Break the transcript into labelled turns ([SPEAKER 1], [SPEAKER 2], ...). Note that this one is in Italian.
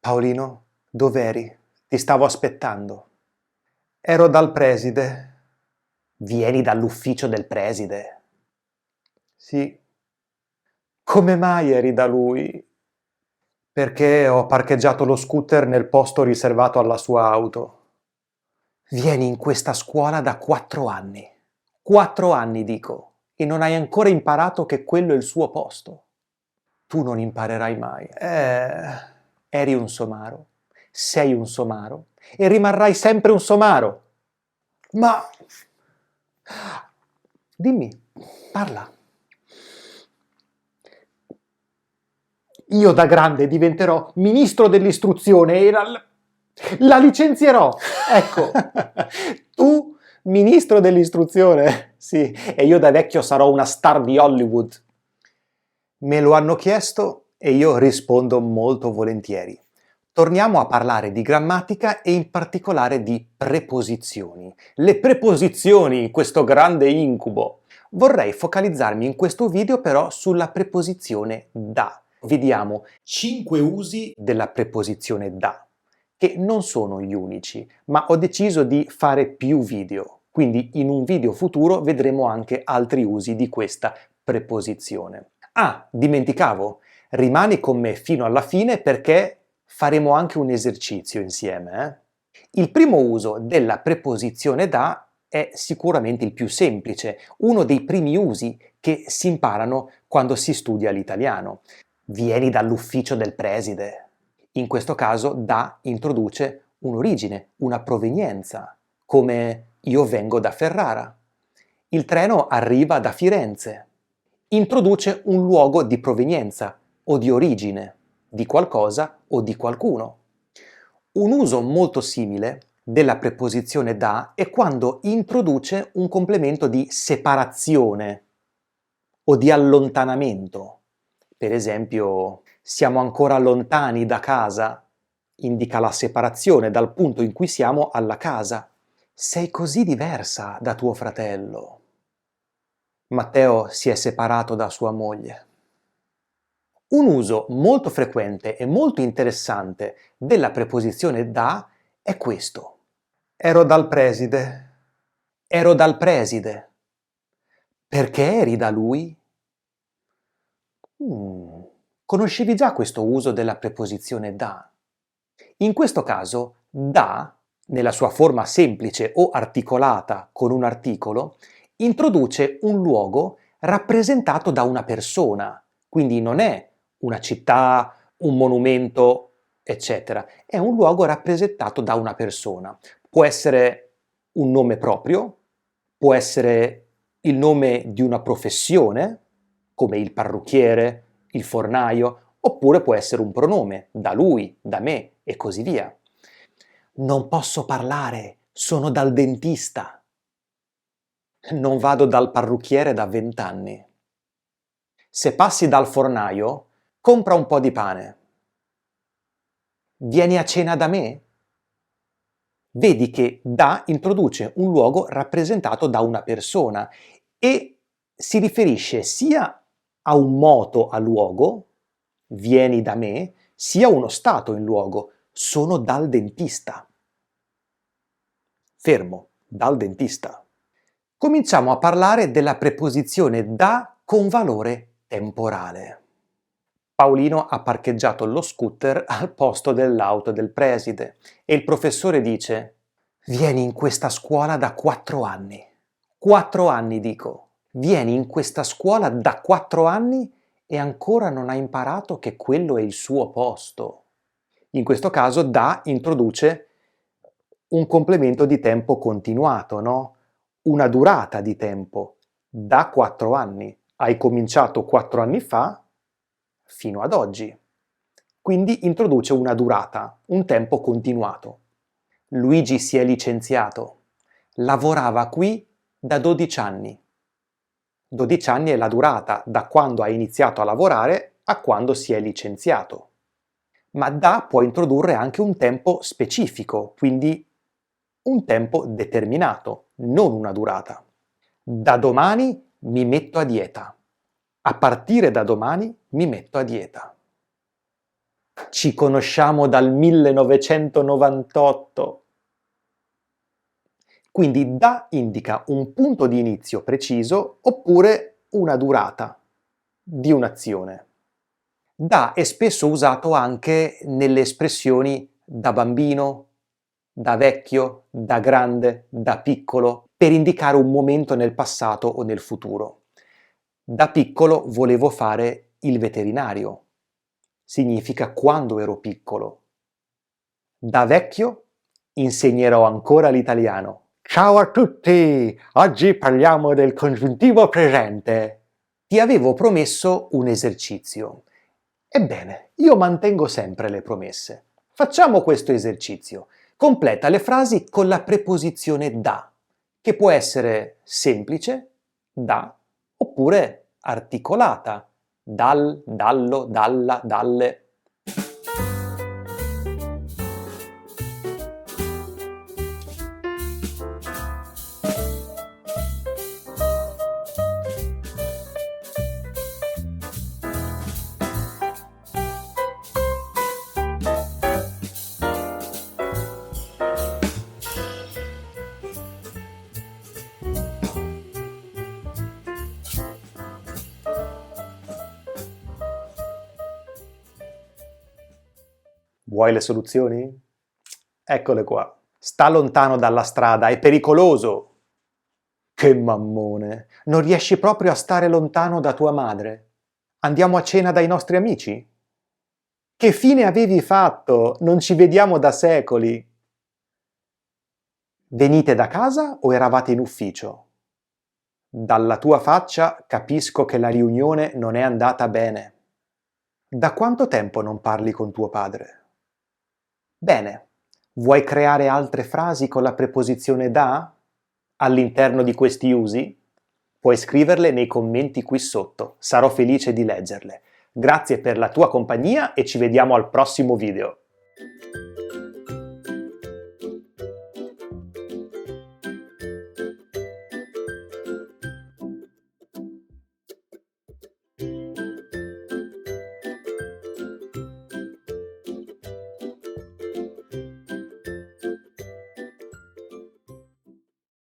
[SPEAKER 1] Paolino, dov'eri? Ti stavo aspettando. Ero dal preside. Vieni dall'ufficio del preside. Sì. Come mai eri da lui? Perché ho parcheggiato lo scooter nel posto riservato alla sua auto. Vieni in questa scuola da 4 anni. 4 anni, dico, e non hai ancora imparato che quello è il suo posto. Tu non imparerai mai. Eri un somaro, sei un somaro e rimarrai sempre un somaro. Ma... Dimmi, parla. Io da grande diventerò ministro dell'istruzione e la licenzierò. Ecco, tu ministro dell'istruzione? Sì, e io da vecchio sarò una star di Hollywood. Me lo hanno chiesto e io rispondo molto volentieri. Torniamo a parlare di grammatica e in particolare di preposizioni. Le preposizioni, questo grande incubo. Vorrei focalizzarmi in questo video però sulla preposizione da. Vediamo 5 usi della preposizione da, che non sono gli unici, ma ho deciso di fare più video. Quindi in un video futuro vedremo anche altri usi di questa preposizione. Ah, dimenticavo, rimani con me fino alla fine perché faremo anche un esercizio insieme. Il primo uso della preposizione da è sicuramente il più semplice, uno dei primi usi che si imparano quando si studia l'italiano. Vieni dall'ufficio del preside. In questo caso da introduce un'origine, una provenienza, come io vengo da Ferrara. Il treno arriva da Firenze. Introduce un luogo di provenienza o di origine, di qualcosa o di qualcuno. Un uso molto simile della preposizione da è quando introduce un complemento di separazione o di allontanamento. Per esempio, siamo ancora lontani da casa, indica la separazione dal punto in cui siamo alla casa. Sei così diversa da tuo fratello. Matteo si è separato da sua moglie. Un uso molto frequente e molto interessante della preposizione da è questo. Ero dal preside. Ero dal preside. Perché eri da lui? Conoscevi già questo uso della preposizione da? In questo caso, da, nella sua forma semplice o articolata con un articolo, introduce un luogo rappresentato da una persona, quindi non è una città, un monumento, eccetera, è un luogo rappresentato da una persona. Può essere un nome proprio, può essere il nome di una professione, come il parrucchiere, il fornaio, oppure può essere un pronome, da lui, da me e così via. Non posso parlare, sono dal dentista. Non vado dal parrucchiere da 20 anni. Se passi dal fornaio, compra un po' di pane. Vieni a cena da me? Vedi che da introduce un luogo rappresentato da una persona e si riferisce sia a un moto a luogo, vieni da me, sia uno stato in luogo, sono dal dentista. Fermo, dal dentista. Cominciamo a parlare della preposizione da con valore temporale. Paolino ha parcheggiato lo scooter al posto dell'auto del preside e il professore dice: vieni in questa scuola da 4 anni. 4 anni, dico. Vieni in questa scuola da 4 anni e ancora non hai imparato che quello è il suo posto. In questo caso da introduce un complemento di tempo continuato, no? Una durata di tempo. Da 4 anni. Hai cominciato 4 anni fa fino ad oggi. Quindi introduce una durata, un tempo continuato. Luigi si è licenziato. Lavorava qui da 12 anni. 12 anni è la durata da quando ha iniziato a lavorare a quando si è licenziato. Ma da può introdurre anche un tempo specifico, quindi un tempo determinato, non una durata. Da domani mi metto a dieta. A partire da domani mi metto a dieta. Ci conosciamo dal 1998. Quindi da indica un punto di inizio preciso oppure una durata di un'azione. Da è spesso usato anche nelle espressioni da bambino, da vecchio, da grande, da piccolo, per indicare un momento nel passato o nel futuro. Da piccolo volevo fare il veterinario. Significa quando ero piccolo. Da vecchio insegnerò ancora l'italiano. Ciao a tutti! Oggi parliamo del congiuntivo presente. Ti avevo promesso un esercizio. Ebbene, io mantengo sempre le promesse. Facciamo questo esercizio. Completa le frasi con la preposizione da, che può essere semplice, da, oppure articolata, dal, dallo, dalla, dalle. Vuoi le soluzioni? Eccole qua. Sta lontano dalla strada, è pericoloso. Che mammone! Non riesci proprio a stare lontano da tua madre? Andiamo a cena dai nostri amici? Che fine avevi fatto? Non ci vediamo da secoli. Venite da casa o eravate in ufficio? Dalla tua faccia capisco che la riunione non è andata bene. Da quanto tempo non parli con tuo padre? Bene, vuoi creare altre frasi con la preposizione da all'interno di questi usi? Puoi scriverle nei commenti qui sotto, sarò felice di leggerle. Grazie per la tua compagnia e ci vediamo al prossimo video.